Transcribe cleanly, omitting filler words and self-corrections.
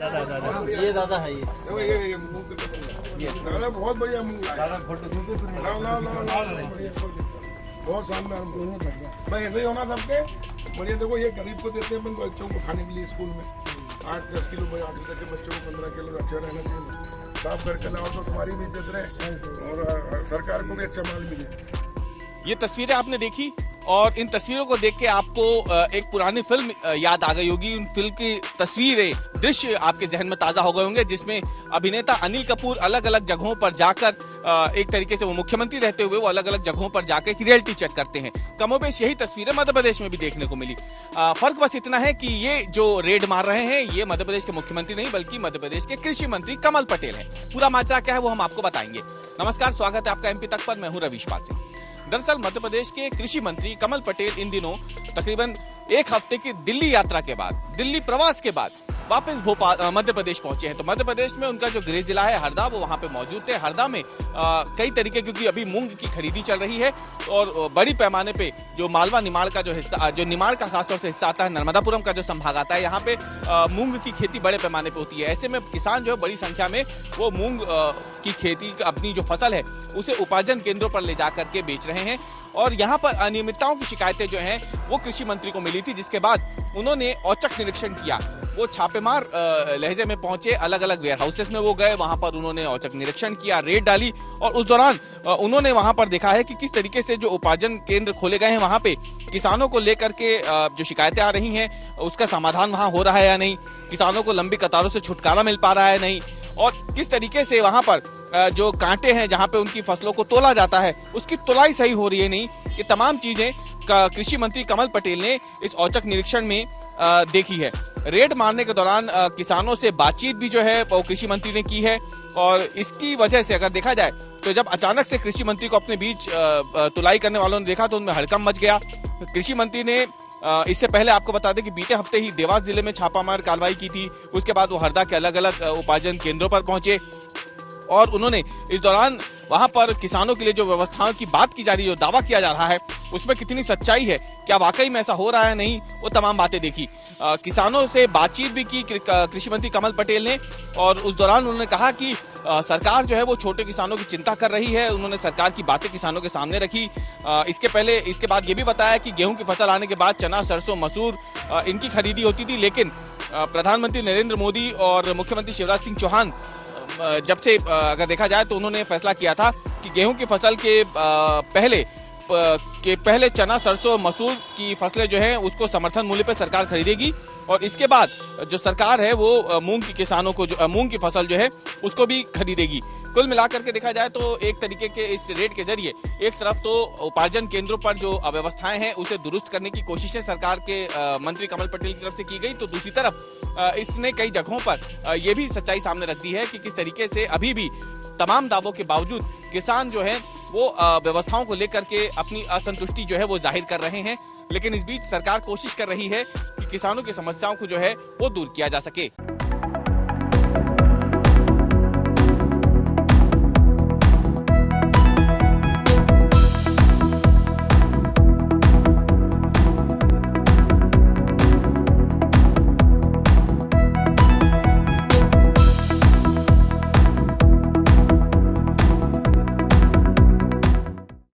ये दादा है ये मूंग दादा बहुत बढ़िया मूंग लाया। बहुत शानदार मूंग। भाई ऐसे ही होना सबके बढ़िया। देखो ये गरीब को देते हैं अपन बच्चों को खाने के लिए स्कूल में 8-10 किलो 8 के बच्चों को 15 किलो अच्छा रहना चाहिए। साफ करके लाओ तो तुम्हारी भी इज्जत रहे और सरकार को भी अच्छा माल मिले। ये तस्वीरें आपने देखी और इन तस्वीरों को देख के आपको एक पुरानी फिल्म याद आ गई होगी। उन फिल्म की तस्वीरें, दृश्य आपके जहन में ताजा हो गए होंगे, जिसमें अभिनेता अनिल कपूर अलग अलग जगहों पर जाकर एक तरीके से वो मुख्यमंत्री रहते हुए वो अलग अलग जगहों पर जाकर एक रियलिटी चेक करते हैं। कमोबेश यही तस्वीरें मध्य प्रदेश में भी देखने को मिली। फर्क बस इतना है कि ये जो रेड मार रहे हैं ये मध्य प्रदेश के मुख्यमंत्री नहीं बल्कि मध्य प्रदेश के कृषि मंत्री कमल पटेल है। पूरा माजरा क्या है वो हम आपको बताएंगे। नमस्कार, स्वागत है आपका एमपी तक पर। मैं हूं रवीश पाल सिंह। दरअसल मध्य प्रदेश के कृषि मंत्री कमल पटेल इन दिनों तकरीबन एक हफ्ते की दिल्ली यात्रा के बाद, दिल्ली प्रवास के बाद वापस मध्य प्रदेश पहुंचे हैं। तो मध्य प्रदेश में उनका जो गृह जिला है हरदा, वो वहां पे मौजूद थे। हरदा में कई तरीके, क्योंकि अभी मूंग की खरीदी चल रही है और बड़ी पैमाने पे जो मालवा निमाड़ का जो हिस्सा, जो निमाड़ का खासतौर से हिस्सा आता है, नर्मदापुरम का जो संभाग आता है, यहाँ पे मूंग की खेती बड़े पैमाने पे होती है। ऐसे में किसान जो है बड़ी संख्या में वो मूंग की खेती, अपनी जो फसल है उसे उपार्जन केंद्रों पर ले जाकर के बेच रहे हैं। और यहाँ पर अनियमितताओं की शिकायतें जो हैं वो कृषि मंत्री को मिली थी, जिसके बाद उन्होंने औचक निरीक्षण किया। वो छापेमार लहजे में पहुंचे, अलग अलग वेयर हाउसेस में वो गए, वहां पर उन्होंने औचक निरीक्षण किया, रेड डाली और उस दौरान उन्होंने वहां पर देखा है कि किस तरीके से जो उपार्जन केंद्र खोले गए हैं वहां पे किसानों को लेकर के जो शिकायतें आ रही हैं उसका समाधान वहां हो रहा है या नहीं, किसानों को लंबी कतारों से छुटकारा मिल पा रहा है नहीं, और किस तरीके से वहां पर जो कांटे हैं जहां पे उनकी फसलों को तोला जाता है उसकी तुलाई सही हो रही है नहीं। ये तमाम चीजें कृषि मंत्री कमल पटेल ने इस औचक निरीक्षण में देखी है। रेड मारने के दौरान किसानों से बातचीत भी जो है वो कृषि मंत्री ने की है और इसकी वजह से अगर देखा जाए तो जब अचानक से कृषि मंत्री को अपने बीच तुलाई करने वालों ने देखा तो उनमें हड़कंप मच गया। कृषि मंत्री ने इससे पहले आपको बता दें कि बीते हफ्ते ही देवास जिले में छापामार कार्रवाई की थी। उसके बाद वो हरदा के अलग अलग उपार्जन केंद्रों पर पहुंचे और उन्होंने इस दौरान वहां पर किसानों के लिए जो व्यवस्थाओं की बात की जा रही है, जो दावा किया जा रहा है, उसमें कितनी सच्चाई है, क्या वाकई में ऐसा हो रहा है नहीं, वो तमाम बातें देखी। किसानों से बातचीत भी की कृषि मंत्री कमल पटेल ने और उस दौरान उन्होंने कहा कि सरकार जो है वो छोटे किसानों की चिंता कर रही है। उन्होंने सरकार की बातें किसानों के सामने रखी। इसके बाद ये भी बताया कि गेहूं की फसल आने के बाद चना, सरसों, मसूर इनकी खरीदी होती थी, लेकिन प्रधानमंत्री नरेंद्र मोदी और मुख्यमंत्री शिवराज सिंह चौहान जब से अगर देखा जाए तो उन्होंने फैसला किया था कि गेहूं की फसल के पहले चना, सरसों, मसूर की फसलें जो हैं उसको समर्थन मूल्य पर सरकार खरीदेगी और इसके बाद जो सरकार है वो मूंग की किसानों को मूंग की फसल जो है उसको भी खरीदेगी। कुल मिलाकर के देखा जाए तो एक तरीके के इस रेड के जरिए एक तरफ तो उपार्जन केंद्रों पर जो अव्यवस्थाएं हैं उसे दुरुस्त करने की कोशिशें सरकार के मंत्री कमल पटेल की तरफ से की गई, तो दूसरी तरफ इसने कई जगहों पर ये भी सच्चाई सामने रख दी है कि किस तरीके से अभी भी तमाम दावों के बावजूद किसान जो है वो व्यवस्थाओं को लेकर के अपनी असंतुष्टि जो है वो जाहिर कर रहे हैं। लेकिन इस बीच सरकार कोशिश कर रही है कि किसानों की समस्याओं को जो है वो दूर किया जा सके।